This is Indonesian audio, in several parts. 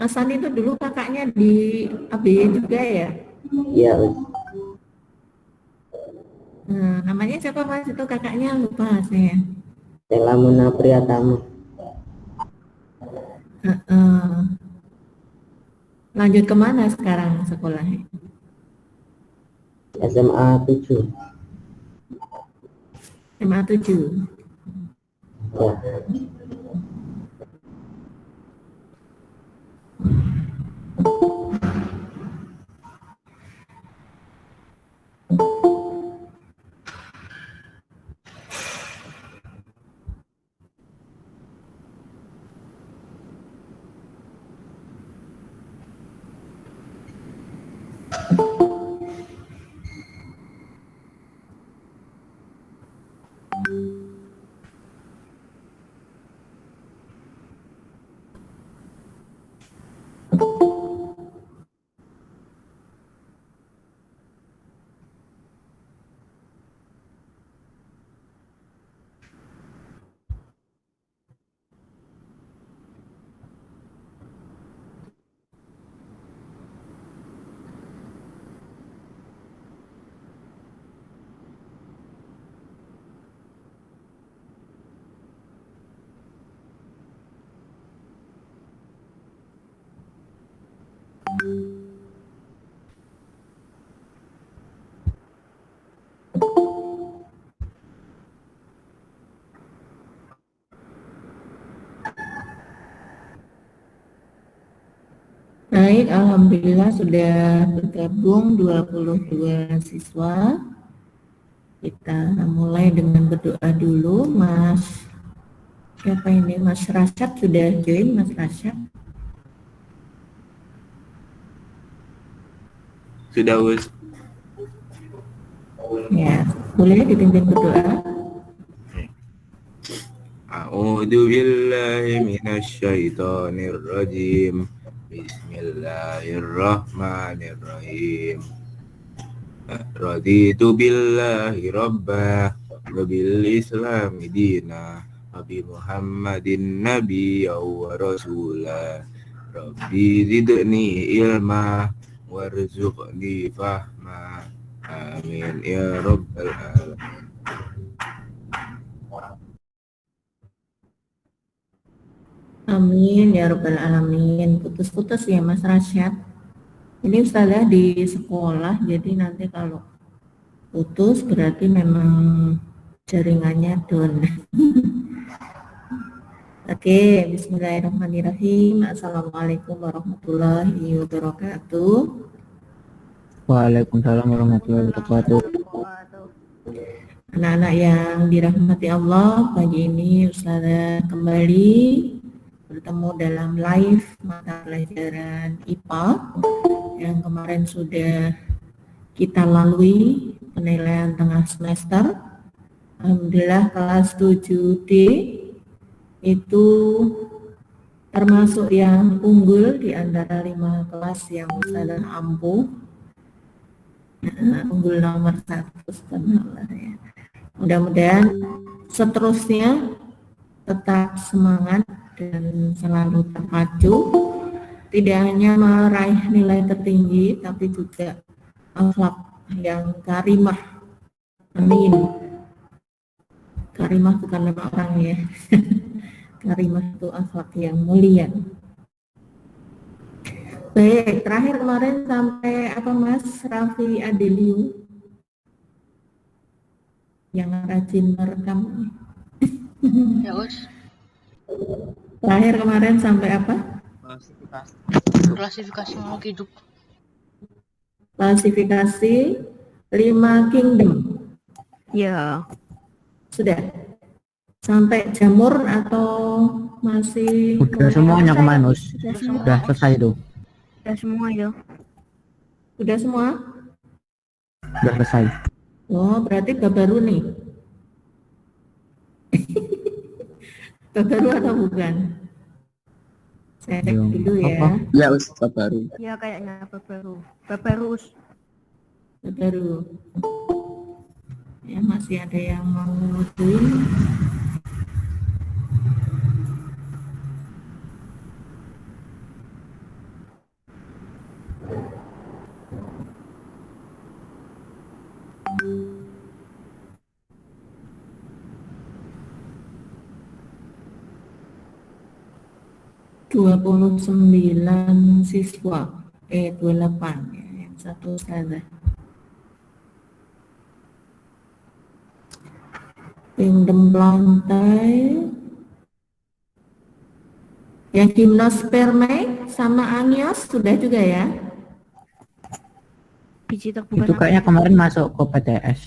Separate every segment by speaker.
Speaker 1: Mas Sandi itu dulu kakaknya di ABY juga ya?
Speaker 2: Iya, Us.
Speaker 1: Namanya siapa Mas itu kakaknya, lupa saya.
Speaker 2: Stella Muna Priyatama.
Speaker 1: Lanjut kemana sekarang sekolahnya?
Speaker 2: SMA 7.
Speaker 1: SMA 7.
Speaker 2: Ya.
Speaker 1: Baik, alhamdulillah sudah bergabung 22 siswa. Kita mulai dengan berdoa dulu. Mas, siapa ini? Mas Rasyad sudah join, Mas Rasyad?
Speaker 3: Sudah, Us.
Speaker 1: Ya, boleh dipimpin berdoa.
Speaker 3: A'udzu billahi minasyaitonir rajim. Bismillahirrahmanirrahim. Raditu billahi rabba wa bil islami dina wa bi Muhammadin nabiyya wa rasula. Rabbi zidni ilma warzuqni fahma. Amin ya rabbal alamin.
Speaker 1: Amin ya rabbal alamin. Putus-putus ya Mas Rasyad. Ini Ustazah di sekolah, jadi nanti kalau putus berarti memang jaringannya down. Oke, bismillahirrahmanirrahim. Assalamualaikum warahmatullahi wabarakatuh.
Speaker 4: Waalaikumsalam warahmatullahi wabarakatuh.
Speaker 1: Anak-anak yang dirahmati Allah, pagi ini Ustazah kembali bertemu dalam live mata pelajaran IPA yang kemarin sudah kita lalui penilaian tengah semester. Alhamdulillah kelas 7D itu termasuk yang unggul di antara 5 kelas yang Ustazah ampuh. Unggul nomor 1 sebenarnya ya. Mudah-mudahan seterusnya tetap semangat dan selalu terpacu, tidak hanya meraih nilai tertinggi tapi juga akhlak yang karimah. Amin. Karimah bukan nama orang ya. Karimah itu akhlak yang mulia. Baik, terakhir kemarin sampai apa Mas Raffi Adeliu yang rajin merekam.
Speaker 5: Ya, Us.
Speaker 1: Terakhir kemarin sampai apa?
Speaker 5: Klasifikasi makhluk hidup.
Speaker 1: Klasifikasi 5 kingdom.
Speaker 6: Ya.
Speaker 1: Sudah. Sampai jamur atau masih?
Speaker 4: Udah semuanya kemarin, Us. Sudah selesai itu.
Speaker 6: Udah semua ya.
Speaker 1: Sudah semua?
Speaker 4: Sudah selesai.
Speaker 1: Oh, berarti bab baru nih. Bab baru atau bukan? Saya cek dulu ya.
Speaker 4: Apa?
Speaker 3: Ya, Us, baru.
Speaker 6: Ya kayaknya bab baru. Bab baru, Us.
Speaker 1: Bab baru. Ya, masih ada yang mau join. 29 siswa. 28 ya, yang satu saja. Kingdom lantai. Yang gimnosperme sama anios sudah juga ya?
Speaker 6: Biji terbuka.
Speaker 4: Itu kayaknya kemarin masuk ke PTS.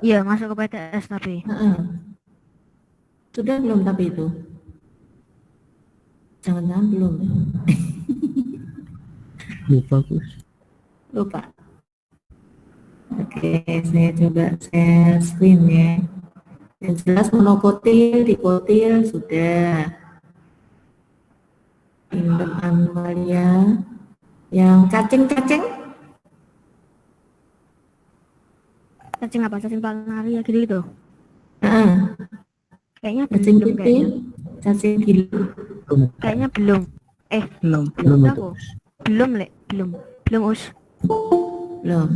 Speaker 6: Iya, masuk ke PTS tapi.
Speaker 1: Heeh. Sudah belum tapi itu? Jangan-jangan belum.
Speaker 4: Lupa Gus.
Speaker 1: Lupa. Oke, saya coba share screen ya. Yang jelas monokotil, dikotil sudah. Kingdom animalia. Yang cacing-cacing?
Speaker 6: Cacing apa? Cacing planaria gitu.
Speaker 1: Heeh.
Speaker 6: Kayaknya
Speaker 1: Cacing
Speaker 6: belum
Speaker 1: pipih,
Speaker 6: kayaknya.
Speaker 1: cacing giling.
Speaker 6: Kayaknya belum.
Speaker 4: Belum
Speaker 6: Belum
Speaker 4: itu.
Speaker 6: aku. Belum, Lek. Belum. Belum, Us.
Speaker 1: Belum.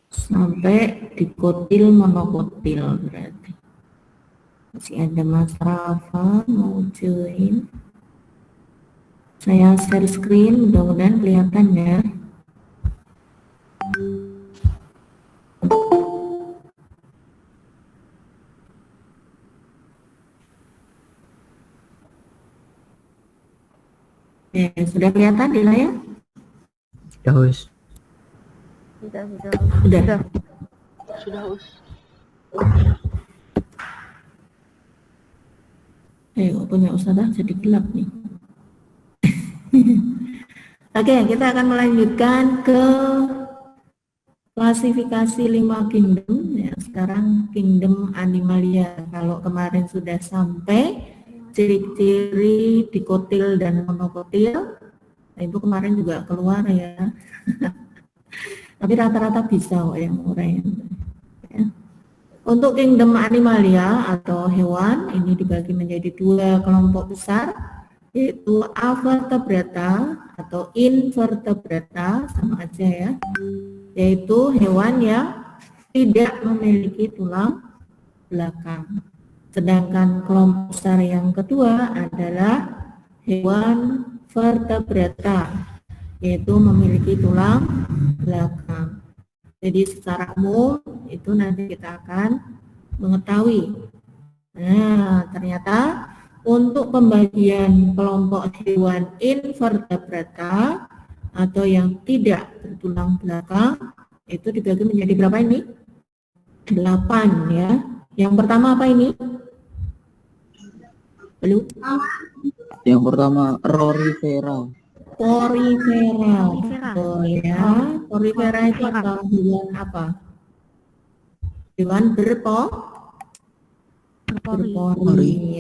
Speaker 1: Sampai dikotil monokotil berarti. Masih ada Mas Rafa mau join. Saya share screen, mudah-mudahan kelihatan ya. Sudah kelihatan di layar?
Speaker 4: Ya Gus.
Speaker 6: Sudah.
Speaker 1: Sudah.
Speaker 5: Sudah, Us.
Speaker 1: Punya Ustazah jadi gelap nih. Oke, kita akan melanjutkan ke klasifikasi 5 kingdom ya. Sekarang kingdom animalia. Kalau kemarin sudah sampai ciri-ciri dikotil dan monokotil, nah itu kemarin juga keluar ya. Tapi rata-rata bisa kok yang uraian. Ya. Untuk kingdom animalia atau hewan ini dibagi menjadi 2 kelompok besar, yaitu avertebrata atau invertebrata, sama aja ya, yaitu hewan yang tidak memiliki tulang belakang. Sedangkan kelompok besar yang kedua adalah hewan vertebrata, yaitu memiliki tulang belakang. Jadi secara umum itu nanti kita akan mengetahui. Nah, ternyata untuk pembagian kelompok hewan invertebrata atau yang tidak bertulang belakang itu dibagi menjadi berapa ini? 8 ya. Yang pertama apa ini? Belum?
Speaker 3: Yang pertama Rorifera.
Speaker 1: Porifera. Betul ya. Porifera itu adalah hewan apa? Hewan berpori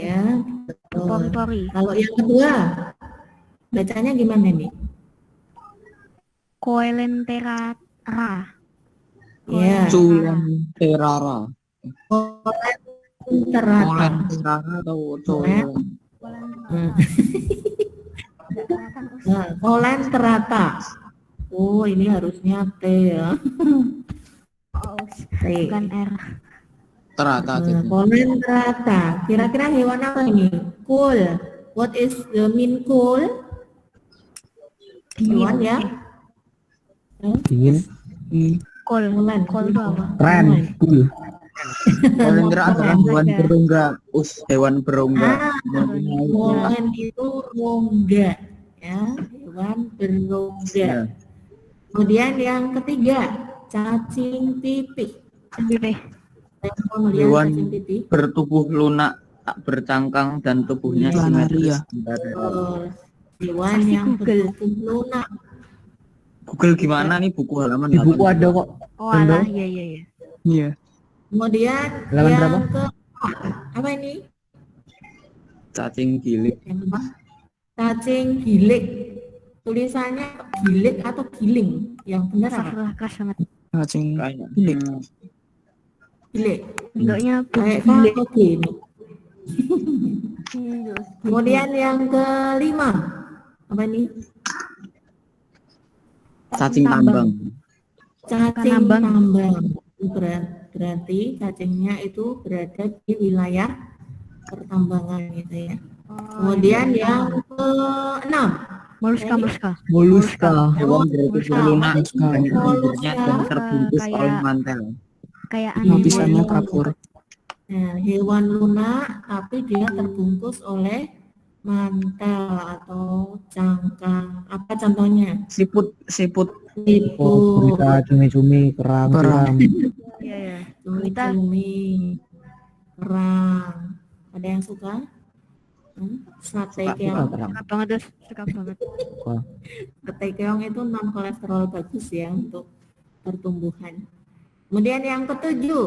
Speaker 1: ya. Betul.
Speaker 6: Pori-pori.
Speaker 1: Kalau yang kedua, bacanya gimana nih?
Speaker 6: Coelenterata.
Speaker 1: Ya.
Speaker 3: Culanterara.
Speaker 1: Terata.
Speaker 3: Culanterara atau Culan.
Speaker 1: Kolen terata. Oh, ini harusnya T ya. T.
Speaker 6: Bukan R.
Speaker 3: Terata gitu.
Speaker 1: Kolen terata. Kira-kira hewan apa ini? Cool. What is the mean cool? Hewan ya?
Speaker 4: Dingin.
Speaker 6: Kol.
Speaker 1: Kolen.
Speaker 6: Kol itu apa?
Speaker 4: Keren. Cool.
Speaker 3: Kolendra adalah hewan berongga. Hewan berongga.
Speaker 1: Kolen itu rongga. Ya, hewan berongga.
Speaker 3: Ya.
Speaker 1: Kemudian yang ketiga, cacing pipih.
Speaker 6: Pipih.
Speaker 3: Hewan
Speaker 1: Cacing pipih.
Speaker 3: bertubuh lunak, tak bercangkang dan tubuhnya simetris.
Speaker 1: Hewan yang bertubuh lunak.
Speaker 3: Google gimana nih buku halaman
Speaker 4: Di buku
Speaker 3: 8?
Speaker 4: ada kok.
Speaker 6: Oh alah, iya.
Speaker 3: Iya.
Speaker 1: Kemudian
Speaker 4: Halaman
Speaker 1: yang
Speaker 4: berapa?
Speaker 1: ke apa ini?
Speaker 3: Cacing gilik.
Speaker 1: Yang keempat, cacing gilik. Tulisannya gilik atau giling? Yang benar apa?
Speaker 6: Astagfirullah, keras banget.
Speaker 3: Cacing gilik.
Speaker 1: Gilik.
Speaker 6: Bentuknya
Speaker 1: Kayak
Speaker 6: gilik.
Speaker 1: kok gini. Kemudian yang kelima, apa ini?
Speaker 3: Cacing tambang.
Speaker 1: Cacing
Speaker 6: Tambang.
Speaker 1: tambang. berarti cacingnya itu berada di wilayah pertambangan gitu ya. Kemudian yang keenam,
Speaker 6: Moluska, moluska.
Speaker 4: Moluska.
Speaker 3: Hewan bertubuh lunak dan tidurnya dan
Speaker 1: Moluska.
Speaker 3: terbungkus
Speaker 6: Kayak-
Speaker 3: oleh mantel.
Speaker 6: Kayak
Speaker 1: Iya.
Speaker 4: Lapisannya
Speaker 6: anemone.
Speaker 4: kapur.
Speaker 1: Nah, hewan lunak tapi dia terbungkus oleh mantel atau cangkang. Apa contohnya?
Speaker 3: Siput,
Speaker 1: Itu
Speaker 2: Berita cumi-cumi,
Speaker 4: Kerang.
Speaker 6: Iya, iya. Kita
Speaker 1: cumi-cumi, kerang. Ada yang suka? Sate keong.
Speaker 6: suka banget, terus suka banget.
Speaker 1: Sate keong itu non kolesterol bagus ya untuk pertumbuhan. Kemudian yang ketujuh,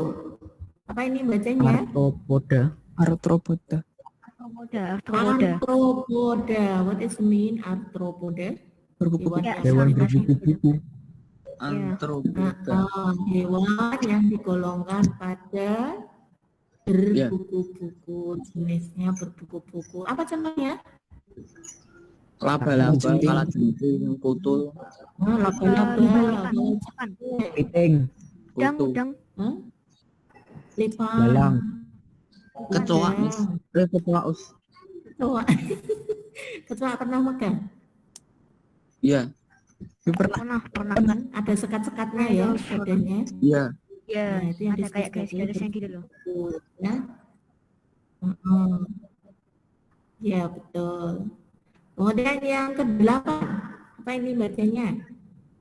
Speaker 1: apa ini bacanya?
Speaker 2: Arthropoda.
Speaker 4: Arthropoda.
Speaker 6: Arthropoda.
Speaker 1: Arthropoda. What is mean arthropoda?
Speaker 4: Berkuku-kuku.
Speaker 2: Hewan
Speaker 1: yang
Speaker 2: berkuku-kuku.
Speaker 3: Arthropoda.
Speaker 1: hewan yang digolongkan pada berbuku-buku, jenisnya berbuku-buku. Apa contohnya?
Speaker 3: Laba-laba,
Speaker 4: Jentik.
Speaker 3: kalajengking, kutu,
Speaker 1: Laba-laba,
Speaker 2: Kepiting.
Speaker 6: Udang,
Speaker 3: kutu,
Speaker 6: udang.
Speaker 1: lipan,
Speaker 2: Belalang.
Speaker 3: kecoa, Miss. Kecoa us.
Speaker 1: kecoa. Kecoa pernah makan?
Speaker 3: Iya,
Speaker 6: Pernah.
Speaker 1: Kan ada sekat-sekatnya ya badannya.
Speaker 3: iya.
Speaker 6: Iya,
Speaker 1: Nah, itu yang
Speaker 6: ada kayak
Speaker 1: disebut
Speaker 6: garis-garisnya gitu loh.
Speaker 1: ya. Ya betul. Kemudian yang kedelapan, apa ini bacanya?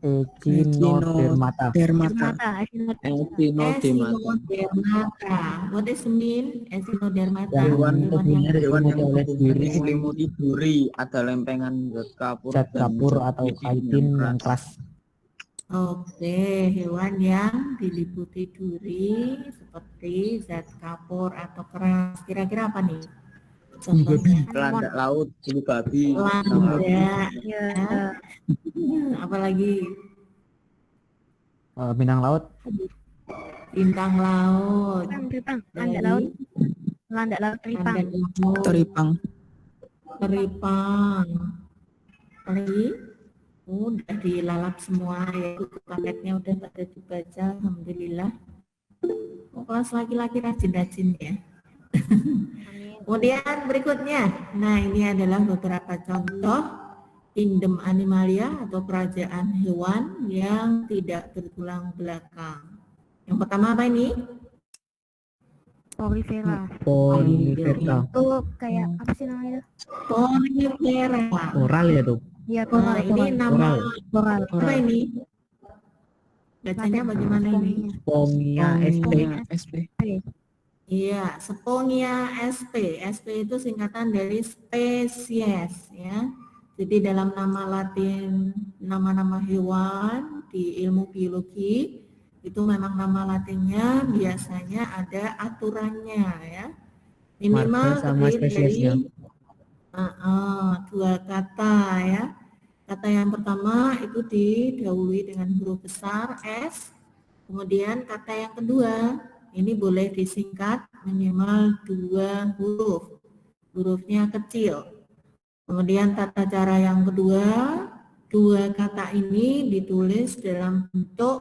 Speaker 2: Echinodermata.
Speaker 4: Dermata.
Speaker 6: Mata,
Speaker 1: Echinodermata. What does it mean? Echinodermata.
Speaker 2: Hewan
Speaker 1: yang
Speaker 3: Hewan yang
Speaker 2: oleh diri,
Speaker 3: diselimuti duri, ada lempengan zat kapur,
Speaker 2: zat
Speaker 3: dan
Speaker 2: kapur
Speaker 3: zat
Speaker 2: atau
Speaker 3: licin
Speaker 2: chitin yang keras.
Speaker 1: Oke, hewan yang diliputi duri seperti zat kapur atau keras. Kira-kira apa nih? Contohnya
Speaker 3: landak laut, bulu babi,
Speaker 1: landak,
Speaker 6: Ya,
Speaker 1: apalagi
Speaker 2: Bintang laut.
Speaker 1: bintang laut,
Speaker 6: teripang,
Speaker 1: Apalagi?
Speaker 6: landak laut teripang.
Speaker 1: landak laut,
Speaker 4: Teripang.
Speaker 1: teripang. Apalagi? Udah dilalap semua ya, buku paketnya udah pada dibaca, alhamdulillah. Kelas laki-laki rajin-rajin ya. Kemudian berikutnya, nah ini adalah beberapa contoh kingdom animalia atau kerajaan hewan yang tidak bertulang belakang. Yang pertama apa ini?
Speaker 6: Polifera.
Speaker 2: Polifera.
Speaker 6: Itu kayak apa sih namanya?
Speaker 1: Polifera.
Speaker 2: Oral ya tuh.
Speaker 6: Iya,
Speaker 1: Nah, ini nama
Speaker 6: coral.
Speaker 1: apa ini? Bacanya bagaimana ini?
Speaker 2: Spongia sp.
Speaker 4: SP.
Speaker 1: Iya, Spongia sp. SP itu singkatan dari spesies ya. Jadi dalam nama Latin nama-nama hewan di ilmu biologi itu memang nama Latinnya biasanya ada aturannya ya. Minimal
Speaker 2: Marga sama
Speaker 1: terdiri
Speaker 2: spesiesnya.
Speaker 1: dari dua kata ya. Kata yang pertama itu didahului dengan huruf besar S. Kemudian kata yang kedua ini boleh disingkat minimal 2 huruf. Hurufnya kecil. Kemudian tata cara yang kedua, dua kata ini ditulis dalam bentuk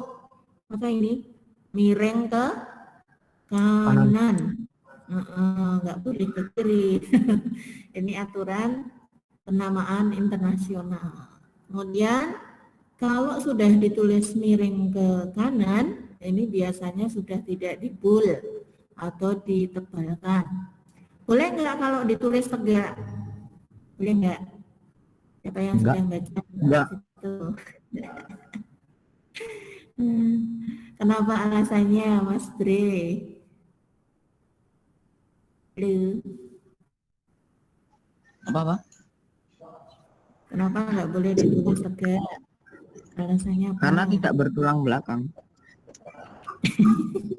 Speaker 1: apa ini? Miring ke kanan. Nggak boleh ke kiri. Ini aturan penamaan internasional. Kemudian kalau sudah ditulis miring ke kanan, ini biasanya sudah tidak dibul atau ditebalkan. Boleh nggak kalau ditulis tegak? Boleh nggak? Siapa yang
Speaker 2: Enggak.
Speaker 1: sedang baca?
Speaker 3: Enggak.
Speaker 1: Itu. Kenapa alasannya, Mas Bre? Lu,
Speaker 3: apa?
Speaker 1: kenapa nggak boleh ditulis tegak? Alasannya apa?
Speaker 3: Karena tidak bertulang belakang.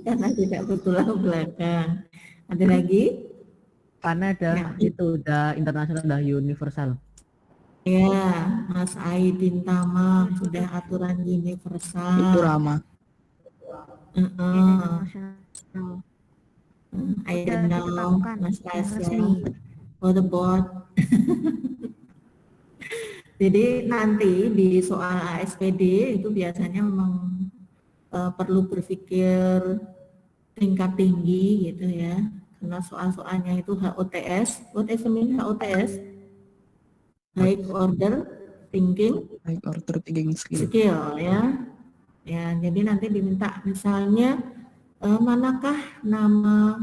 Speaker 1: Karena tidak bertulang belakang. Ada lagi?
Speaker 2: Karena
Speaker 1: Ya.
Speaker 2: itu udah internasional, udah universal.
Speaker 1: Ya, Mas Aidin Tamam sudah aturan universal.
Speaker 4: Itu Rama.
Speaker 1: I don't know, Mas Rasya. What about? Jadi nanti di soal ASPD itu biasanya memang perlu berpikir tingkat tinggi gitu ya. Karena soal-soalnya itu HOTS. What does it mean HOTS? High order thinking
Speaker 4: High order thinking skill.
Speaker 1: skill ya. Ya, jadi nanti diminta misalnya manakah nama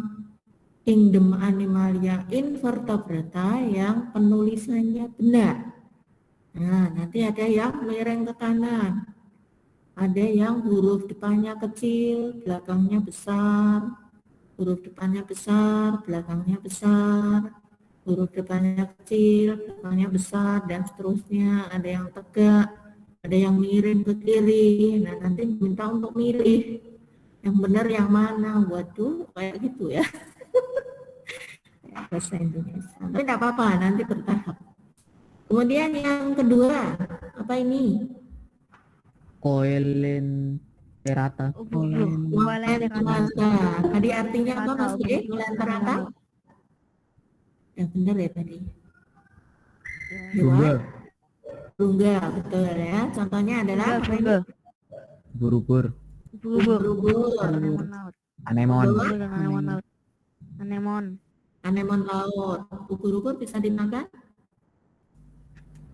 Speaker 1: kingdom Animalia invertebrata yang penulisannya benar. Nah, nanti ada yang miring ke kanan. Ada yang huruf depannya kecil, belakangnya besar. Huruf depannya besar, belakangnya besar. Huruf depannya kecil, belakangnya besar, dan seterusnya. Ada yang tegak, ada yang miring ke kiri. Nah, nanti minta untuk milih yang benar yang mana. Waduh, kayak gitu ya. Bahasa Indonesia. Tapi tidak apa-apa, nanti bertahap. Kemudian yang kedua, apa ini?
Speaker 2: Coelenterata.
Speaker 1: Coelenterata. Tadi artinya apa Mas B? Coelenterata? Ya benar ya tadi.
Speaker 2: Bunga.
Speaker 1: Bunga, betul ya. Contohnya adalah apa ini?
Speaker 2: Ubur-ubur.
Speaker 1: Ubur-ubur.
Speaker 2: Anemon.
Speaker 1: Anemon laut. Ubur-ubur bisa dimakan?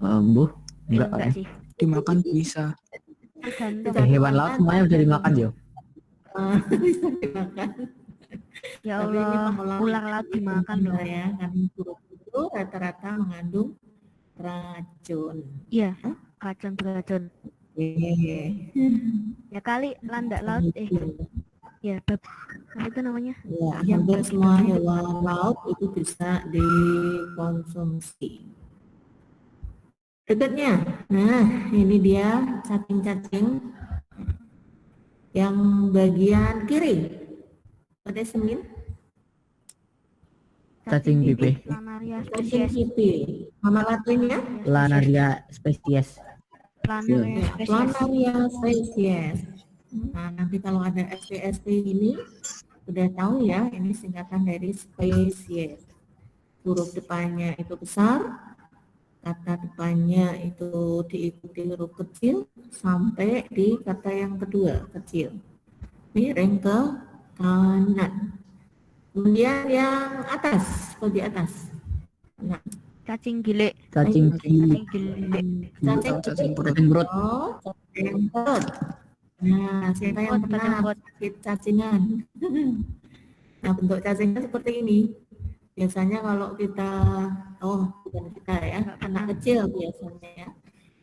Speaker 2: Buh. Enggak.
Speaker 6: Enggak sih.
Speaker 4: Dimakan bisa.
Speaker 6: Tergantung.
Speaker 2: Hewan laut semuanya bisa dimakan yo.
Speaker 1: Bisa dimakan.
Speaker 6: Ya
Speaker 1: Tapi ini
Speaker 6: Allah,
Speaker 1: pengolahan
Speaker 6: ular laut dimakan
Speaker 1: benar
Speaker 6: dong.
Speaker 1: ya, karena ubur-ubur itu rata-rata mengandung racun.
Speaker 6: Iya, racun beracun. Ya kali landak laut ya bab apa itu namanya?
Speaker 1: Ya, hampir semua hewan laut itu bisa dikonsumsi. Berikutnya, nah ini dia cacing-cacing yang bagian kiri. Pada semin,
Speaker 2: Cacing pipih.
Speaker 6: Planaria
Speaker 1: cacing
Speaker 6: spesies.
Speaker 1: pipih. Nama latinnya?
Speaker 2: Planaria spesies.
Speaker 6: Planaria spesies.
Speaker 1: Planaria spesies. Nah, nanti kalau ada SPST ini sudah tahu ya, ini singkatan dari spesies. Huruf depannya itu besar, kata depannya itu diikuti huruf kecil sampai di kata yang kedua kecil. Miring ke kanan. Kemudian yang atas, di atas. Nah,
Speaker 6: Cacing gile.
Speaker 2: Cacing
Speaker 6: Cacing gile.
Speaker 1: cacing
Speaker 4: perut.
Speaker 2: Cacing perut.
Speaker 1: Oh, cacing perut. Nah, siapa yang
Speaker 6: Cacing
Speaker 1: pernah
Speaker 6: perut.
Speaker 1: sakit cacingan? Nah, bentuk cacingnya seperti ini. Biasanya kalau kita, bukan kita ya, anak kecil biasanya ya,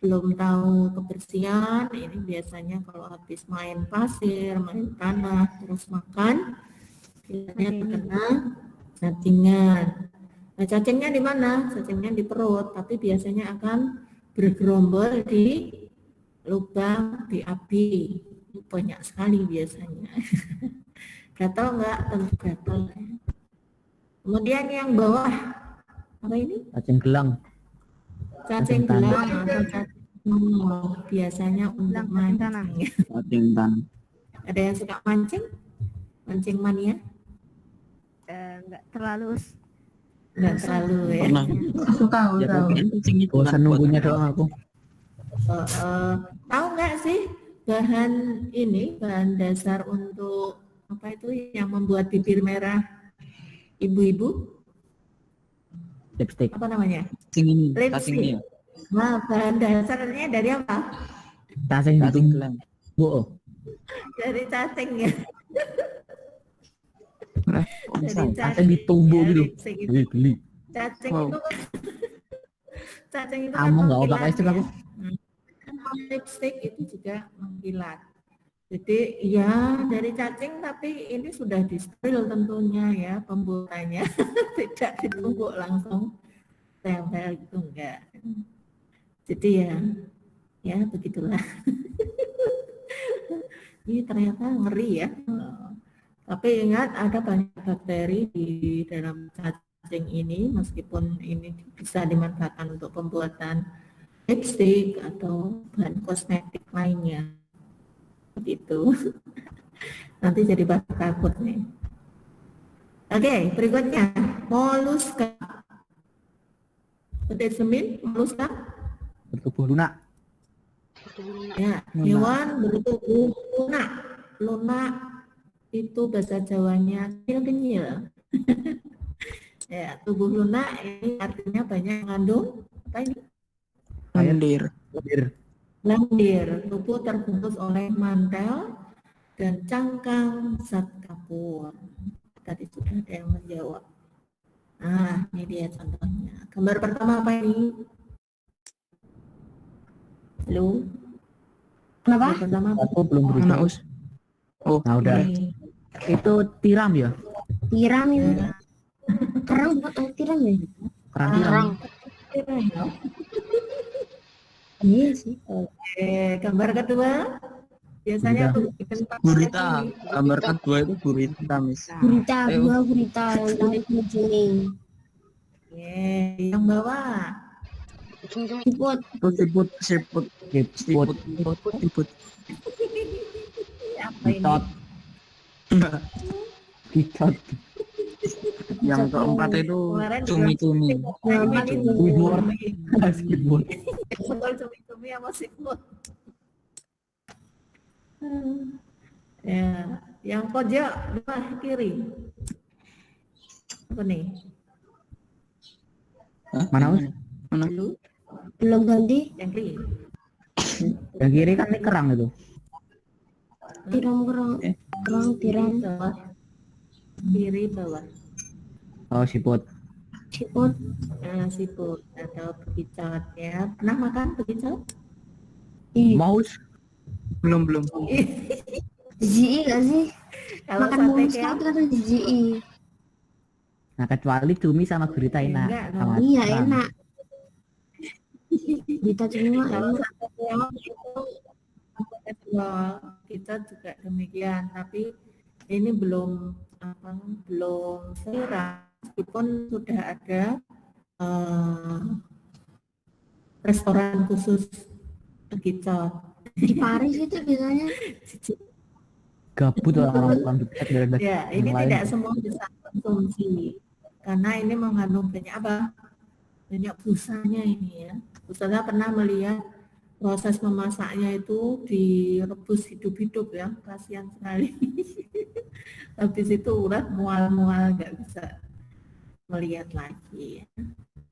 Speaker 1: belum tahu kebersihan, ini biasanya kalau habis main pasir, main tanah, terus makan, biasanya terkena cacingan. Nah, cacingnya di mana? Cacingnya di perut, tapi biasanya akan bergerombol di lubang BAB. Ini banyak sekali biasanya. Gatal enggak? Tentu gatal. Kemudian yang bawah, apa ini?
Speaker 2: Cacing gelang.
Speaker 1: Cacing gelang atau cacing biasanya untuk
Speaker 6: Gelang cacing tanah.
Speaker 1: mancing.
Speaker 3: Cacing tanah.
Speaker 1: Ada yang suka mancing? Mancing mania?
Speaker 6: Enggak terlalu.
Speaker 1: Enggak terlalu ya.
Speaker 3: Pernah.
Speaker 1: Tahu.
Speaker 3: Cacing itu
Speaker 2: Bosan nunggunya doang aku.
Speaker 1: Tahu nggak sih bahan dasar untuk apa itu yang membuat bibir merah ibu-ibu?
Speaker 2: Lipstick.
Speaker 1: Apa namanya?
Speaker 3: Cacing ini.
Speaker 1: Lipstick.
Speaker 3: Cacing ini.
Speaker 1: Nah, bahan dasarnya dari apa?
Speaker 2: Cacing
Speaker 3: Cacing
Speaker 2: itu.
Speaker 3: gelang.
Speaker 2: Bu.
Speaker 1: Dari cacing ya. Dari
Speaker 2: Cacing ditumbuh
Speaker 1: ya,
Speaker 2: gitu.
Speaker 1: lipstick itu.
Speaker 2: Geli.
Speaker 1: Cacing
Speaker 4: Wow.
Speaker 1: itu kan cacing itu
Speaker 2: Kamu nggak
Speaker 1: mengkilat
Speaker 2: pakai lipstick
Speaker 1: ya.
Speaker 2: aku.
Speaker 1: Kan lipstick itu juga mengkilat. Jadi ya dari cacing, tapi ini sudah disteril tentunya ya pembuatannya. Tidak ditumbuk langsung tempel gitu enggak. Jadi ya begitulah. Ini ternyata ngeri ya. Tapi ingat ada banyak bakteri di dalam cacing ini, meskipun ini bisa dimanfaatkan untuk pembuatan lipstick atau bahan kosmetik lainnya. Begitu. Nanti jadi bahan takut nih. Oke, berikutnya moluska. Semin, moluska.
Speaker 2: Bertubuh lunak.
Speaker 1: Ya, hewan bertubuh lunak. Lunak itu bahasa Jawanya kenyil. Ya, tubuh lunak ini artinya banyak mengandung apa ini?
Speaker 4: Lendir.
Speaker 1: Lendir. Tubuh terbungkus oleh mantel dan cangkang zat kapur. Tadi sudah ada yang menjawab. Nah, ini dia contohnya. Gambar pertama apa ini? Halo?
Speaker 6: Kenapa?
Speaker 1: Gambar pertama apa?
Speaker 2: Aku belum
Speaker 4: Mana
Speaker 2: berusaha.
Speaker 4: us? Oh,
Speaker 2: Nah udah.
Speaker 1: Ini.
Speaker 2: Itu tiram ya?
Speaker 6: Tiram itu.
Speaker 1: Nah,
Speaker 6: Kerang bukan tiram ya?
Speaker 2: Kerang tiram.
Speaker 5: Kerang.
Speaker 6: Iya sih.
Speaker 1: Gambar kedua. Biasanya tuh bikin
Speaker 3: Gurita. Gambar kedua itu gurita, Miss.
Speaker 6: Gurita,
Speaker 3: Ayo.
Speaker 6: buah gurita yang tahu kuning.
Speaker 1: yang bawah.
Speaker 5: Cumi-cumi.
Speaker 6: Siput.
Speaker 3: Siput, siput,
Speaker 2: Siput.
Speaker 3: siput.
Speaker 1: Apa ini?
Speaker 2: Kitot. Kitot.
Speaker 3: Yang keempat itu
Speaker 1: Kemarin
Speaker 3: cumi-cumi.
Speaker 1: Yang itu.
Speaker 2: Squidward. Squidward.
Speaker 1: Betul, cumi-cumi sama siput. Ya, yang pojok bawah kiri. Apa nih?
Speaker 3: Hah?
Speaker 2: Mana us?
Speaker 3: Mana?
Speaker 1: Dulu,
Speaker 6: Belum ganti.
Speaker 1: yang kiri.
Speaker 2: Yang kiri kan ini kerang itu.
Speaker 6: Tiram kerang. Kerang tiram.
Speaker 1: Bawah. Kiri bawah.
Speaker 2: Oh siput.
Speaker 6: Siput.
Speaker 1: Siput atau bekicot ya. Pernah makan bekicot?
Speaker 6: Ih,
Speaker 2: Mouse.
Speaker 4: belum.
Speaker 6: jijik gak sih?
Speaker 1: Kalau
Speaker 6: Makan
Speaker 1: sate
Speaker 6: mulus
Speaker 1: keong,
Speaker 6: kan jijik.
Speaker 2: Nah kecuali cumi sama gurita enak.
Speaker 1: Enggak,
Speaker 2: Sama
Speaker 6: Iya
Speaker 2: kerang.
Speaker 6: enak. Kita cuma
Speaker 1: kalau
Speaker 6: enak.
Speaker 1: sate keong itu festival kita juga demikian, tapi ini belum viral meskipun sudah ada restoran khusus bekicot.
Speaker 6: Di Paris itu biasanya.
Speaker 2: Gabut orang-orang dekat dari daging
Speaker 1: Ya, ini
Speaker 2: yang lain.
Speaker 1: tidak semua bisa konsumsi karena ini mengandung banyak apa? Banyak busanya ini ya. Ustazah pernah melihat proses memasaknya itu direbus hidup-hidup ya, kasihan sekali. Habis itu urat mual-mual nggak bisa melihat lagi. Ya.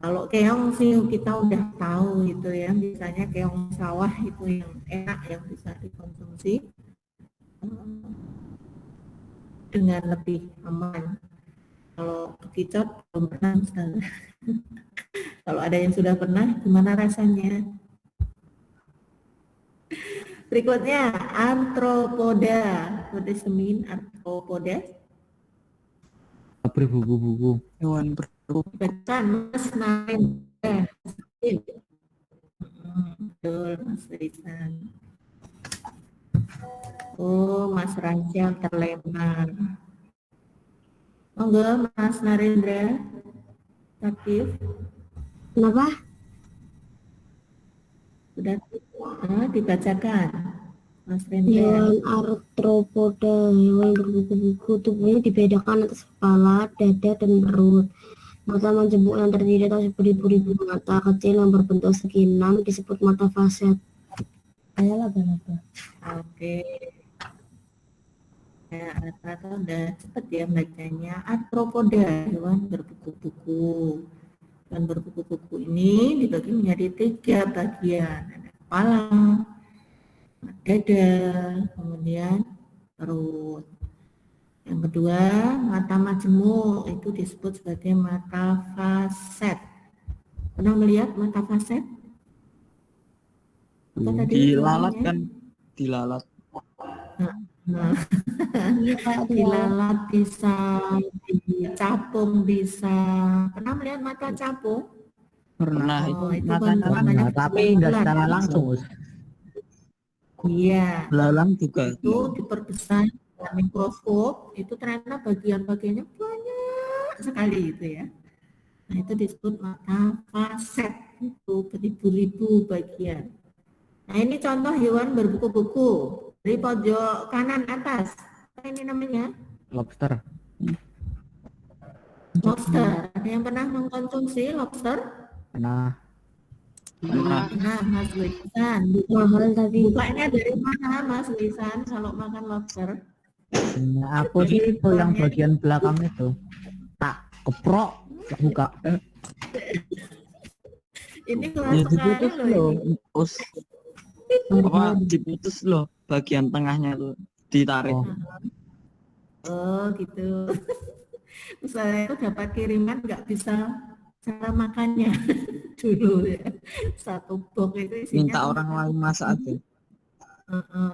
Speaker 1: Kalau keong sih kita udah tahu gitu ya, biasanya keong sawah itu yang enak yang bisa dikonsumsi dengan lebih aman. Kalau bekicot belum pernah Ustaz. Kalau ada yang sudah pernah, gimana rasanya? Berikutnya, arthropoda. What does it mean, arthropoda?
Speaker 2: Berbuku-buku.
Speaker 4: Hewan berkuku.
Speaker 1: Bacaan Mas Nain. Betul, Mas Rizan. Oh, Mas Ranjang terlempar. Monggo, Mas Narendra. Aktif.
Speaker 6: Kenapa?
Speaker 1: Sudah dibacakan, Mas Rendra.
Speaker 6: Hewan arthropoda, hewan berbuku-buku, tubuhnya dibedakan atas kepala, dada, dan perut. Mata majemuk yang terdiri atas beribu-ribu mata kecil yang berbentuk segi enam disebut mata faset. Kayak laba-laba.
Speaker 1: Oke. Ya, rata-rata udah cepet ya bacanya. Arthropoda, hewan berbuku-buku. Hewan berbuku-buku ini dibagi menjadi 3 bagian. Ada kepala, dada, kemudian perut. Yang kedua, mata majemuk itu disebut sebagai mata faset. Pernah melihat mata faset? Apa tadi
Speaker 3: Dilalat
Speaker 1: namanya?
Speaker 3: kan? Dilalat.
Speaker 1: Nah,
Speaker 6: Iya kayak dia.
Speaker 1: dilalat bisa, dicapung bisa. Pernah melihat mata capung?
Speaker 3: Pernah
Speaker 1: Oh,
Speaker 3: itu
Speaker 1: itu
Speaker 3: mata
Speaker 1: kan
Speaker 3: capung.
Speaker 1: makanya
Speaker 2: Nah, tapi nggak
Speaker 1: bulan.
Speaker 2: secara langsung Us.
Speaker 1: Iya,
Speaker 3: Belalang juga.
Speaker 1: itu diperbesar dengan mikroskop, itu ternyata bagian-bagiannya banyak sekali itu ya. Nah, itu disebut mata faset, itu beribu-ribu bagian. Nah, ini contoh hewan berbuku-buku. Dari pojok kanan atas, apa ini namanya?
Speaker 2: Lobster.
Speaker 1: Lobster. Ada yang pernah mengkonsumsi lobster?
Speaker 2: Nah,
Speaker 3: Pernah.
Speaker 1: Nah, Mas Wisan.
Speaker 6: Mahal tapi
Speaker 1: Bukanya dari mana Mas Wisan kalau makan lobster?
Speaker 2: Nah, aku sih itu yang bagian belakang itu tak keprok tak buka.
Speaker 1: Ini
Speaker 3: Ya
Speaker 1: kelas sekali
Speaker 3: diputus
Speaker 1: loh
Speaker 3: loh,
Speaker 1: ini.
Speaker 3: us apa diputus loh bagian tengahnya tuh ditarik.
Speaker 2: Oh,
Speaker 1: Oh gitu. Saya itu dapat kiriman nggak bisa cara makannya dulu ya. Satu box itu isinya
Speaker 3: Minta
Speaker 1: cuma
Speaker 3: orang lain
Speaker 1: satu
Speaker 3: masak
Speaker 1: box.
Speaker 3: aja.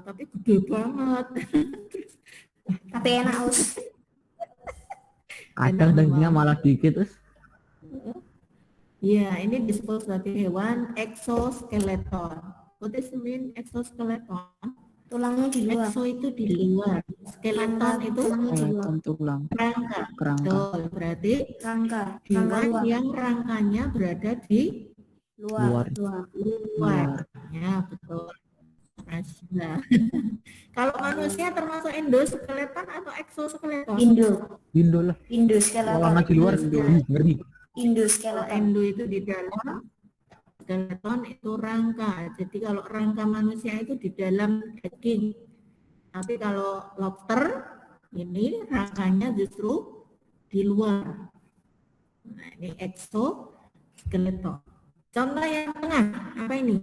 Speaker 1: Tapi gede banget.
Speaker 5: Tapi enak us.
Speaker 2: kadang dagingnya malah dikit terus.
Speaker 1: Ya, ini disebut sebagai hewan exoskeleton. What does it mean exoskeleton?
Speaker 5: Tulangnya di luar.
Speaker 1: Exo itu di luar, skeleton itu
Speaker 5: Tulangnya di luar.
Speaker 3: Tulang
Speaker 1: rangka.
Speaker 3: kerangka.
Speaker 1: Betul, berarti
Speaker 5: Rangka
Speaker 1: hewan
Speaker 5: luar.
Speaker 1: yang rangkanya berada di
Speaker 5: Luar.
Speaker 1: luar. Ya, betul. Nah, kalau manusia termasuk endoskeleton atau exoskeleton?
Speaker 2: Indo lah.
Speaker 5: Indo
Speaker 2: Kalau di luar ngeri.
Speaker 1: Kalau endo itu di dalam, skeleton itu rangka. Jadi kalau rangka manusia itu di dalam daging. Tapi kalau lobster ini rangkanya justru di luar. Nah, ini exoskeleton. Contoh yang tengah, apa ini?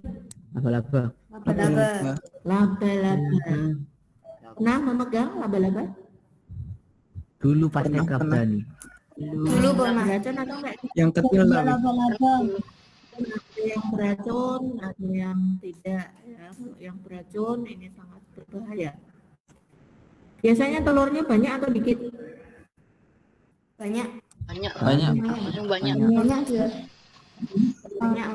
Speaker 2: Laba-laba.
Speaker 1: Laba-laba. Nah, memegang laba-laba?
Speaker 2: Dulu pas TK berani.
Speaker 5: Dulu pernah.
Speaker 1: Beracun atau enggak?
Speaker 3: Yang kecil lah.
Speaker 1: Ada yang beracun, ada yang tidak. Ya, kalau yang beracun ini sangat berbahaya. Biasanya telurnya banyak atau dikit?
Speaker 5: Banyak.
Speaker 3: Banyak.
Speaker 5: Banyak dia. Banyak.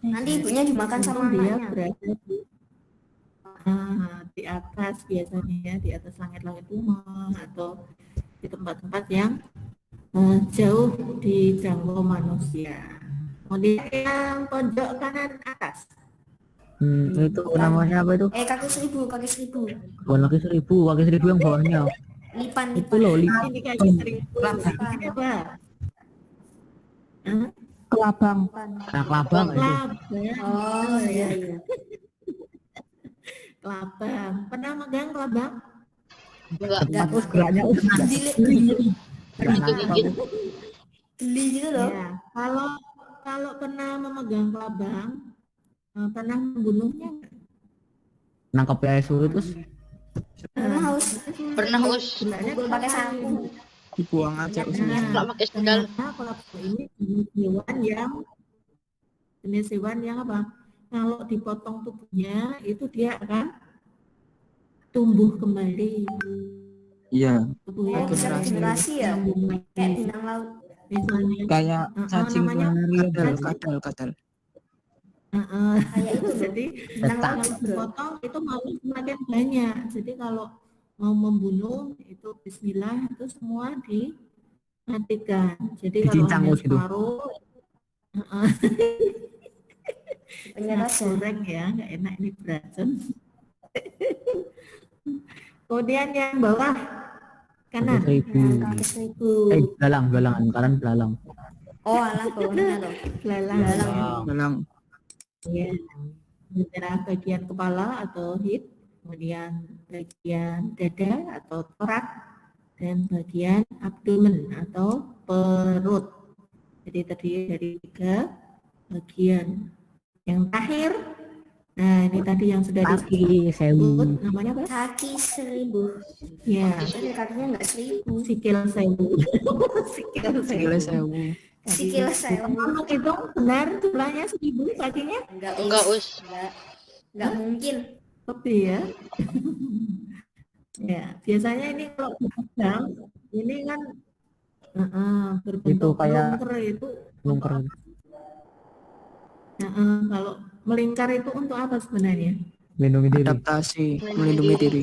Speaker 5: Nanti ibunya dimakan sama
Speaker 1: Dia
Speaker 5: anaknya.
Speaker 1: berada di atas biasanya ya, di atas langit-langit rumah atau di tempat-tempat yang jauh di jangkau manusia. Kemudian yang pojok kanan atas.
Speaker 2: Itu namanya apa itu?
Speaker 5: Kaki seribu.
Speaker 2: Bukan kaki seribu yang bawahnya.
Speaker 5: Lipan.
Speaker 2: Itu loh,
Speaker 1: Ini kaki seribu. Ini apa?
Speaker 4: Kelabang.
Speaker 2: nah, kelabang itu.
Speaker 1: Kelabang.
Speaker 5: Oh iya.
Speaker 1: Kelabang. Pernah megang kelabang?
Speaker 2: Tempat us geraknya us.
Speaker 5: Geli gitu loh.
Speaker 1: Ya. Kalau pernah memegang kelabang, pernah membunuhnya nggak?
Speaker 2: Nangkep PSU terus
Speaker 5: Pernah us.
Speaker 1: Sebenarnya
Speaker 5: Pukul pakai sapu.
Speaker 3: Dibuang aja us.
Speaker 1: Nah, ternyata kelabang ini jenis hewan yang apa? Kalau dipotong tubuhnya itu dia akan tumbuh kembali.
Speaker 3: Iya.
Speaker 1: Tubuhnya
Speaker 5: Bisa regenerasi ya. Kayak bintang laut.
Speaker 1: Misalnya
Speaker 3: Kayak cacing
Speaker 1: namanya
Speaker 3: kadal.
Speaker 5: Kayak itu loh.
Speaker 1: jadi
Speaker 5: Bintang laut
Speaker 1: kalau
Speaker 5: bro.
Speaker 1: dipotong itu malah semakin banyak. Jadi kalau mau membunuh itu bismillah itu semua dimatikan. Jadi kalau
Speaker 2: Dicincang
Speaker 1: hanya
Speaker 2: gitu.
Speaker 1: separuh
Speaker 5: Penyerah
Speaker 1: goreng ya, nggak enak ini beracun. Kemudian yang bawah kanan.
Speaker 5: kaki seribu.
Speaker 2: belalang kanan.
Speaker 5: Oh alah bawahnya loh.
Speaker 1: Belalang.
Speaker 3: Belang.
Speaker 1: Ya. Antara bagian kepala atau head, kemudian bagian dada atau torak, dan bagian abdomen atau perut. Jadi terdiri dari 3 bagian. Yang terakhir, nah ini tadi yang sudah
Speaker 2: Kaki sewu.
Speaker 1: disebut, namanya apa?
Speaker 5: Kaki seribu.
Speaker 1: Ya,
Speaker 5: Tapi kakinya enggak seribu.
Speaker 1: sikil sewu. Sikil
Speaker 3: Sikile
Speaker 1: sewu.
Speaker 3: sewu.
Speaker 5: Sikil sewu.
Speaker 1: Kamu hitung benar jumlahnya 1000 kakinya?
Speaker 5: Enggak us. Enggak mungkin.
Speaker 1: Lebih ya. Ya, biasanya ini kalau dipegang, ini kan berbentuk
Speaker 2: Itu kayak
Speaker 1: melingkar itu.
Speaker 2: Lungker.
Speaker 1: Kalau melingkar itu untuk apa sebenarnya?
Speaker 2: Lindungi diri.
Speaker 4: Adaptasi, melindungi diri.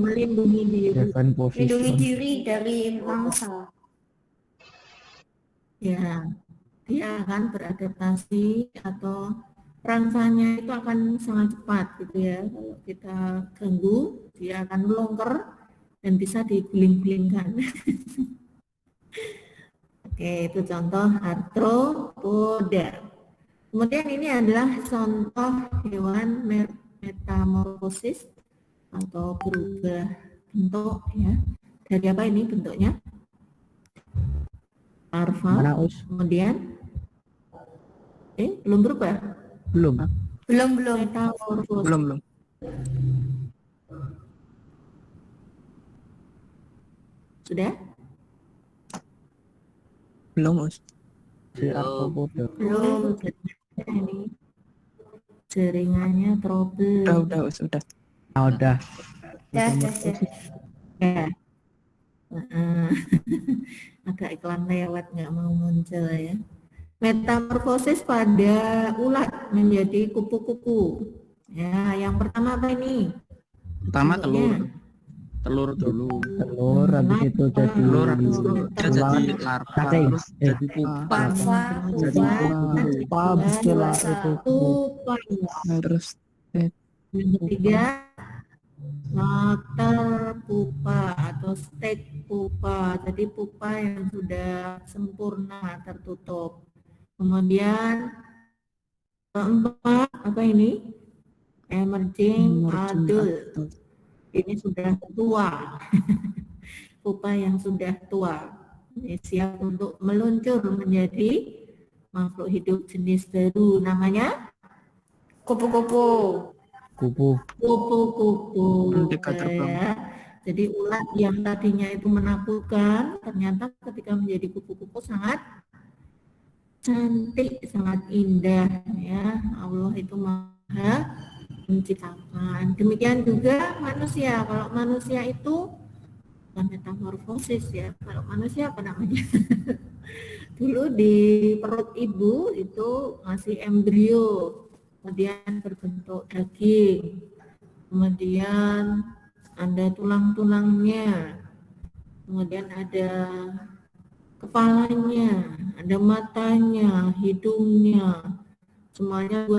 Speaker 1: Melindungi diri.
Speaker 2: Defend
Speaker 5: Lindungi
Speaker 2: position.
Speaker 5: diri dari mangsa.
Speaker 1: Ya, dia akan beradaptasi atau rangsanya itu akan sangat cepat gitu ya. Kalau kita ganggu, dia akan melongker dan bisa diguling-gulingkan. Oke, itu contoh arthropoda. Kemudian ini adalah contoh hewan metamorfosis atau berubah bentuk ya. Dari apa ini bentuknya? Larva.
Speaker 2: Mana Us?
Speaker 1: Kemudian belum berubah.
Speaker 2: Belum.
Speaker 5: Belum.
Speaker 1: Metamorfosis.
Speaker 4: Belum.
Speaker 1: Sudah?
Speaker 4: Belum, Us.
Speaker 2: Si arthropoda.
Speaker 1: Belum. Ini jaringannya trouble.
Speaker 4: Udah, Us, udah.
Speaker 2: Ah, udah.
Speaker 5: Dah.
Speaker 1: Ya. Agak iklan lewat nggak mau muncul ya. Metamorfosis pada ulat menjadi kupu-kupu. Ya, yang pertama apa ini?
Speaker 3: Pertama
Speaker 1: Bentuknya.
Speaker 3: telur dulu.
Speaker 2: Telur, habis itu jadi
Speaker 3: Telur habis itu dia
Speaker 2: ulat,
Speaker 3: jadi larva,
Speaker 2: cacing.
Speaker 3: terus jadi pupa.
Speaker 5: Larva,
Speaker 3: Jadi
Speaker 2: pupa, bestela itu.
Speaker 1: Pupa.
Speaker 4: Terus
Speaker 1: Yang ketiga, latar pupa atau stek pupa. Jadi pupa yang sudah sempurna tertutup. Kemudian keempat, apa ini? Emerging adult. Ini sudah tua. Pupa yang sudah tua. Ini siap untuk meluncur menjadi makhluk hidup jenis baru. Namanya
Speaker 5: Kupu-kupu.
Speaker 2: Kupu.
Speaker 1: kupu-kupu.
Speaker 3: Merdeka terbang.
Speaker 1: Ya. Jadi ulat yang tadinya itu menakutkan, ternyata ketika menjadi kupu-kupu sangat cantik, sangat indah ya. Allah itu maha menciptakan. Demikian juga manusia. Kalau manusia itu bukan metamorfosis ya. Kalau manusia apa namanya? Dulu di perut ibu itu masih embrio, kemudian berbentuk daging, kemudian ada tulang-tulangnya, kemudian ada kepalanya, ada matanya, hidungnya, semuanya dua,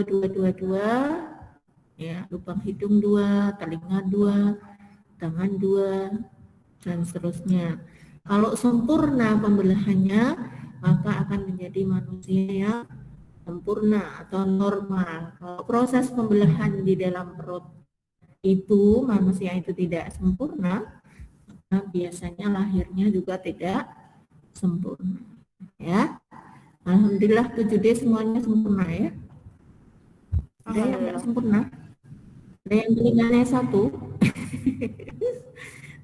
Speaker 1: ya, lubang hidung 2, telinga 2, tangan 2, dan seterusnya. Kalau sempurna pembelahannya, maka akan menjadi manusia yang sempurna atau normal. Kalau proses pembelahan di dalam perut ibu manusia itu tidak sempurna, maka biasanya lahirnya juga tidak sempurna. Ya, alhamdulillah 7D semuanya sempurna ya. Ada yang tidak sempurna? Ada yang telinganya 1?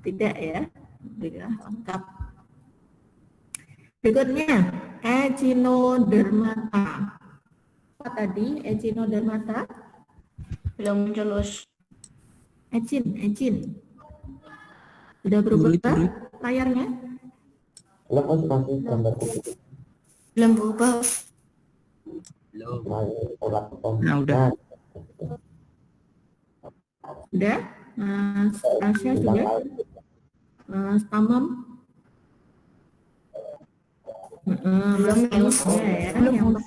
Speaker 1: Tidak ya. Alhamdulillah lengkap. Berikutnya, echinodermata. Apa tadi echinodermata?
Speaker 5: Belum muncul, Us.
Speaker 1: Echin. Sudah berubah layarnya?
Speaker 5: Belum berubah.
Speaker 3: Nah, udah.
Speaker 1: Sudah? Mas Rasya sudah? Mas Tamam? Mas Tamam ya. Yang pertama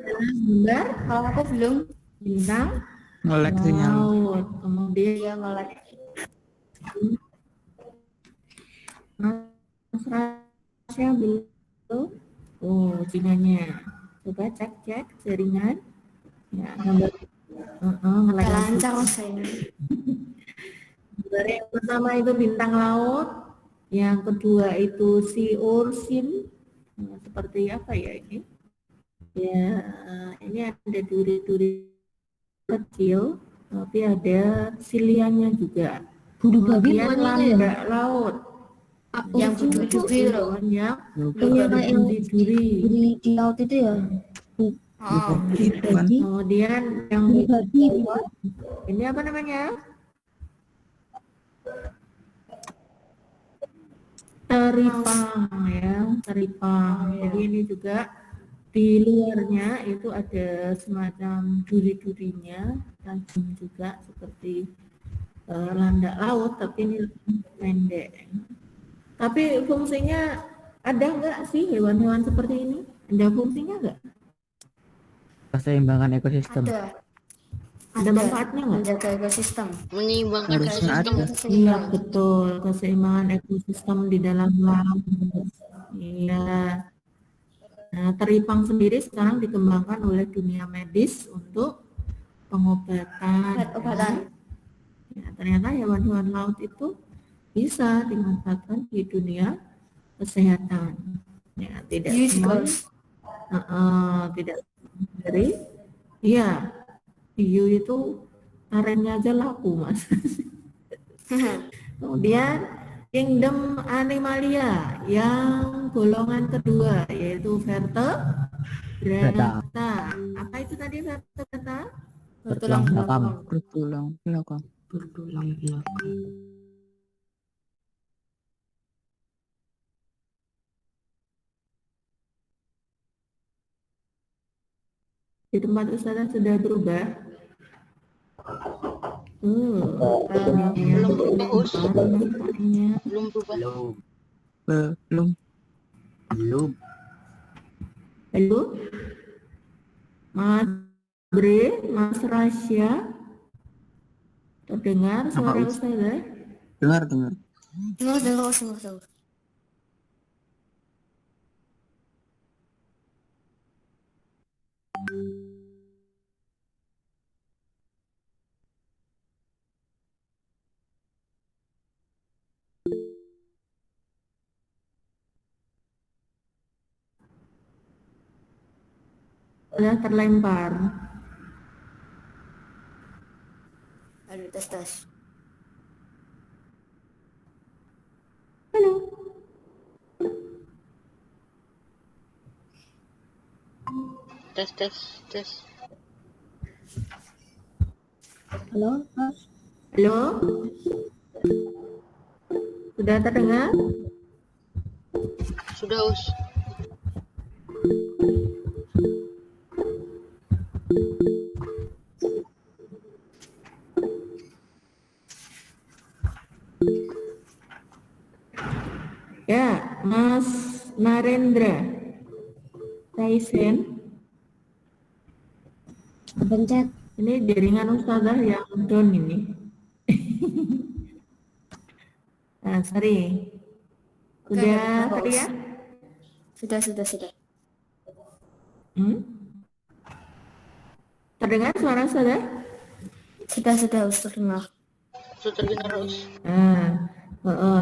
Speaker 1: gambar
Speaker 5: Kalau aku belum.
Speaker 1: bintang
Speaker 3: Ngelek sinyal.
Speaker 1: laut. Kemudian
Speaker 5: Dia ngelek.
Speaker 1: Mas Rasya belum? Oh, sinyalnya. Coba cek jaringan. Ya, gambar. Ngelek
Speaker 5: Gak
Speaker 1: lagi.
Speaker 5: lancar saya.
Speaker 1: Gambar yang pertama itu bintang laut, yang kedua itu sea urchin. Nah, seperti apa ya ini? Ya, ini ada duri-duri kecil, tapi ada siliannya juga.
Speaker 6: Bulu babi
Speaker 1: Kemudian
Speaker 6: bukan itu ya?
Speaker 1: landak laut,
Speaker 5: Yang berduri-duri loh.
Speaker 1: yang
Speaker 6: Iya, kayak yang
Speaker 1: duri.
Speaker 6: di laut itu ya.
Speaker 5: Oh,
Speaker 4: Bukan.
Speaker 1: Kemudian yang
Speaker 6: Bulu babi.
Speaker 1: ini apa namanya? Teripang ya, teripang. Jadi ini juga di luarnya itu ada semacam duri-durinya, tajam juga seperti landak laut, tapi ini lebih pendek. Tapi fungsinya ada nggak sih hewan-hewan seperti ini? Ada fungsinya nggak?
Speaker 2: Keseimbangan ekosistem.
Speaker 1: Ada manfaatnya nggak?
Speaker 5: menjaga ekosistem.
Speaker 3: Harusnya ada.
Speaker 1: Iya betul, keseimbangan ekosistem di dalam laut. Iya. Nah, teripang sendiri sekarang dikembangkan oleh dunia medis untuk pengobatan.
Speaker 5: Obat-obatan.
Speaker 1: Ya, ternyata hewan-hewan laut itu bisa dimanfaatkan di dunia kesehatan. Ya, tidak
Speaker 5: Hiu
Speaker 1: semua,
Speaker 5: juga.
Speaker 1: tidak dari, iya, hiu itu arennya aja laku, Mas. Kemudian kingdom animalia yang golongan kedua yaitu vertebrata. Apa itu tadi vertebrata?
Speaker 5: Bertulang belakang.
Speaker 4: Bertulang belakang.
Speaker 1: Bertulang belakang. Di tempat Ustazah sudah berubah.
Speaker 7: Belum berubah, Us.
Speaker 1: Belum.
Speaker 7: Belum berubah.
Speaker 4: Belum.
Speaker 1: Halo, Mas Bre, Mas Rasya, terdengar suara
Speaker 3: Us?
Speaker 1: Ustazah?
Speaker 3: Dengar.
Speaker 5: Dengar.
Speaker 1: Sudah terlempar.
Speaker 5: Aduh, tes.
Speaker 1: Halo.
Speaker 7: Tes.
Speaker 6: Halo, Mas.
Speaker 1: Halo. Sudah terdengar?
Speaker 7: Sudah, Us.
Speaker 1: Ya, Mas Narendra Taisen.
Speaker 6: Kepencet.
Speaker 1: Ini jaringan Ustazah yang down ini. Nah, sorry. Sudah
Speaker 5: Oke,
Speaker 1: terlihat?
Speaker 5: Sudah.
Speaker 1: Terdengar suara Ustazah?
Speaker 5: Sudah, Ustaz terdengar.
Speaker 7: Sudah terdengar, Us.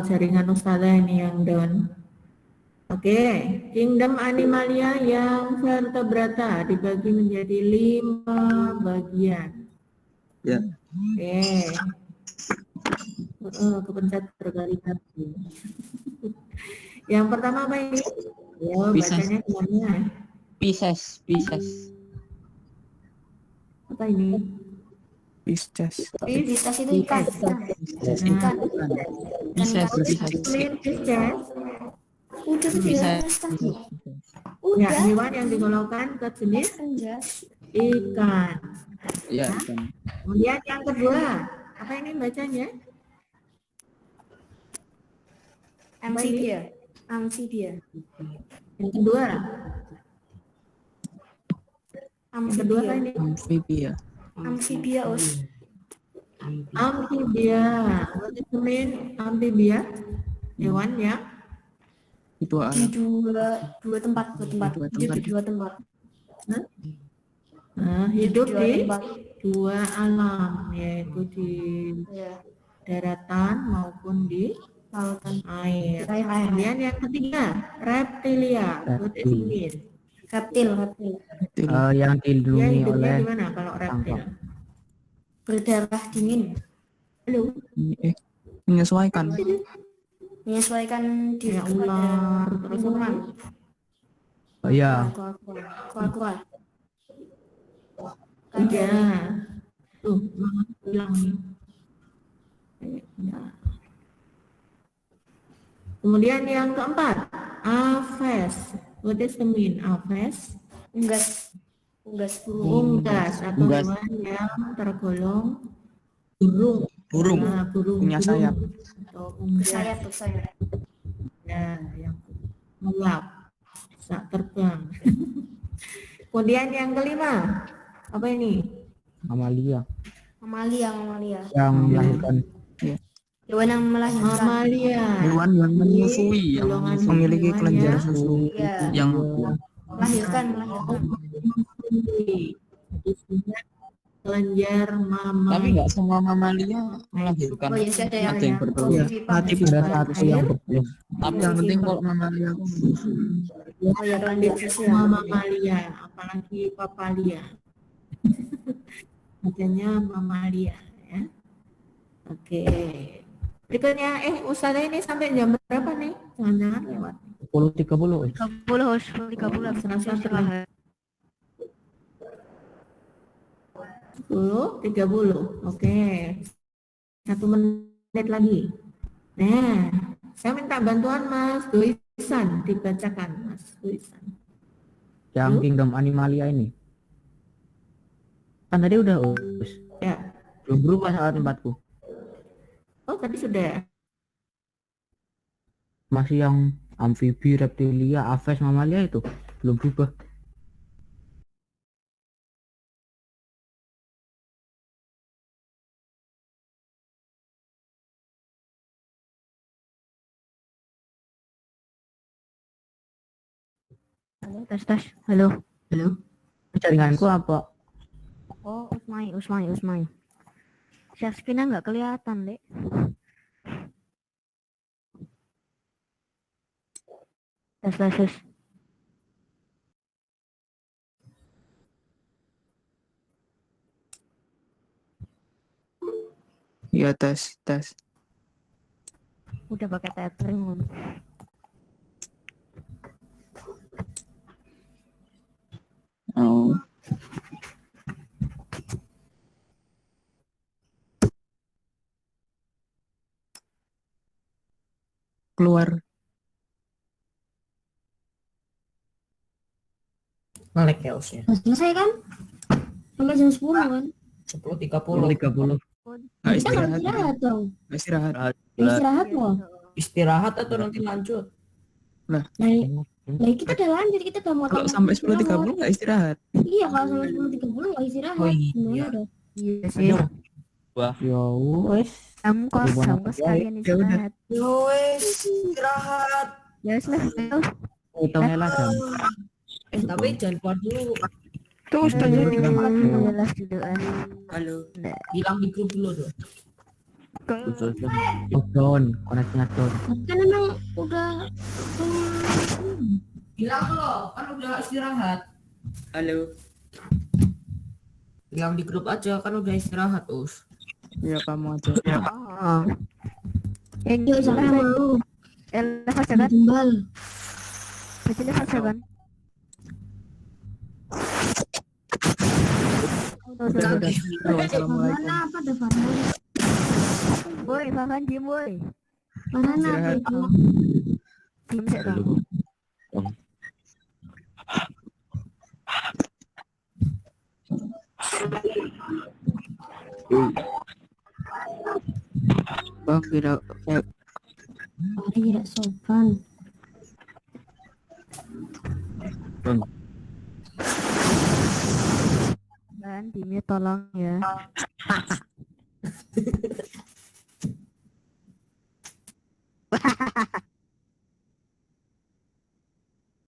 Speaker 1: Jaringan Ustazah ini yang down. Oke, kingdom animalia yang vertebrata dibagi menjadi 5 bagian.
Speaker 3: Ya.
Speaker 1: Oke. Kepencet berkali-kali. Yang pertama apa ini? Ya,
Speaker 3: Pisces.
Speaker 1: bacanya kemana?
Speaker 3: Pisces.
Speaker 1: Apa ini?
Speaker 4: Pisces.
Speaker 5: Pisces itu ikan.
Speaker 1: Nah,
Speaker 3: Pisces.
Speaker 1: Pisces.
Speaker 5: Udah jelas tadi.
Speaker 1: Ya, hewan yang digolongkan ke jenis ikan.
Speaker 3: Ya.
Speaker 1: Kemudian yang kedua, apa ini bacanya?
Speaker 5: Amphibia.
Speaker 1: Yang kedua. Yang kedua apa ini?
Speaker 4: Amphibia.
Speaker 5: Amphibia, Us.
Speaker 1: Amphibia. What is the mean amphibia? Hewan yang
Speaker 4: Itu
Speaker 5: Di dua tempat. Hidup di dua tempat.
Speaker 1: hidup
Speaker 5: Dua
Speaker 1: di
Speaker 5: tempat.
Speaker 1: dua alam, yaitu di
Speaker 5: Ya.
Speaker 1: daratan maupun di
Speaker 5: Lautan.
Speaker 1: air.
Speaker 5: Air.
Speaker 1: Kemudian yang ketiga, reptilia. What is the mean?
Speaker 5: Reptil.
Speaker 2: Yang
Speaker 1: Dia
Speaker 2: dilindungi
Speaker 1: hidupnya
Speaker 2: oleh
Speaker 1: di mana kalau reptil?
Speaker 5: Berdarah dingin.
Speaker 1: Halo,
Speaker 4: menyesuaikan.
Speaker 5: Menyesuaikan diri
Speaker 1: kayak ular,
Speaker 5: kepada
Speaker 1: terus
Speaker 5: lingkungan.
Speaker 2: oh ya
Speaker 5: Kura-kura.
Speaker 1: iya. Tuh, Mama bilang nih. Ya. Kemudian yang keempat, Aves. What is the mean? Aves?
Speaker 5: Unggas.
Speaker 1: Unggas atau
Speaker 3: Unggas.
Speaker 1: hewan yang tergolong burung.
Speaker 3: Burung.
Speaker 1: Nah, burung
Speaker 4: Punya sayap.
Speaker 1: atau unggas.
Speaker 5: Bersayap.
Speaker 1: Ya, yang melap, bisa terbang. Kemudian yang kelima, apa ini?
Speaker 2: Amalia
Speaker 5: Mamalia.
Speaker 2: yang melahirkan
Speaker 5: Hewan yang melahirkan.
Speaker 1: Mamalia.
Speaker 3: Hewan yang menyusui, yang
Speaker 1: Golongan
Speaker 4: Memiliki
Speaker 1: hewan
Speaker 4: kelenjar
Speaker 1: yang
Speaker 4: susu.
Speaker 5: Ya.
Speaker 3: yang
Speaker 5: Melahirkan.
Speaker 1: menyusui. Isinya kelenjar, mama.
Speaker 4: Tapi nggak semua mamalia melahirkan.
Speaker 5: Oh iya sih ada yang
Speaker 3: Ada yang bertelur.
Speaker 4: Iya,
Speaker 5: posisi
Speaker 4: mati
Speaker 5: pada
Speaker 2: Ada
Speaker 5: saat
Speaker 2: satu yang
Speaker 5: air.
Speaker 2: berbelum.
Speaker 4: Tapi yang penting kalau mamalia aku
Speaker 5: Oh iya kelenjar sosial.
Speaker 1: Mama Malia, apalagi papalia. Bacanya mamalia ya. Oke. Berikutnya, Ustazah ini sampai jam berapa nih? Jangan-jangan lewat.
Speaker 2: 10.30.
Speaker 8: 30 istirahat.
Speaker 1: 10.30. Oke. 1 menit lagi. Nah, saya minta bantuan Mas Doisan dibacakan, Mas Doisan.
Speaker 2: Yang Kingdom Animalia ini. Kan tadi udah Us.
Speaker 1: Ya.
Speaker 2: Belum berubah saat tempatku.
Speaker 1: Oh, tadi sudah.
Speaker 2: Masih yang amfibi, reptilia, aves, mamalia itu belum berubah.
Speaker 8: Halo, tes. Halo.
Speaker 2: Jaringanku apa?
Speaker 8: Oh, Usmai. Share screen-nya nggak kelihatan, Dek. Tes.
Speaker 4: Iya tes.
Speaker 8: Udah pakai tethering.
Speaker 3: Oh.
Speaker 4: Keluar.
Speaker 9: Ngelek ya Us ya.
Speaker 6: Udah selesai kan? Sampai jam 10 kan?
Speaker 9: 10.30.
Speaker 2: 30.
Speaker 4: Nggak
Speaker 6: Kita nggak
Speaker 4: istirahat.
Speaker 6: istirahat dong.
Speaker 4: Nggak istirahat.
Speaker 6: Istirahat loh.
Speaker 9: Istirahat atau nanti lanjut?
Speaker 6: Nah, kita udah lanjut, kita udah mau
Speaker 4: Kalau sampai 10.30 nggak istirahat.
Speaker 6: Iya, kalau sampai 10.30 nggak istirahat.
Speaker 9: Oh iya.
Speaker 6: Gimana dong?
Speaker 8: Iya sih.
Speaker 2: Ya wes.
Speaker 8: Kamu
Speaker 2: Ribuan
Speaker 8: sekalian
Speaker 4: Ya udah.
Speaker 8: istirahat.
Speaker 9: Wes, istirahat.
Speaker 8: Ya wes lah.
Speaker 2: Hitungnya lah jam.
Speaker 9: Tapi jangan keluar dulu.
Speaker 4: Tuh Ustaz jadi
Speaker 8: Jelas dulu.
Speaker 9: Halo. Hilang di grup dulu tuh.
Speaker 2: Down, koneksinya down.
Speaker 6: Kan emang udah
Speaker 9: Hilang loh, kan udah istirahat. Halo. Hilang di grup aja, kan udah istirahat Us.
Speaker 4: ya kamu aja.
Speaker 8: Oh.
Speaker 6: yuk sampai mau
Speaker 8: Level kan?
Speaker 6: jembal.
Speaker 8: Bacanya fase kan?
Speaker 4: Assalamualaikum.
Speaker 6: Mana apa ada Farhan?
Speaker 8: Boy, Farhan diem boy.
Speaker 6: Farhan apa
Speaker 4: Istirahat.
Speaker 6: itu?
Speaker 8: Diem sih kamu.
Speaker 4: Bang tidak
Speaker 6: Farhan tidak sopan.
Speaker 8: Kan, dimnya tolong ya.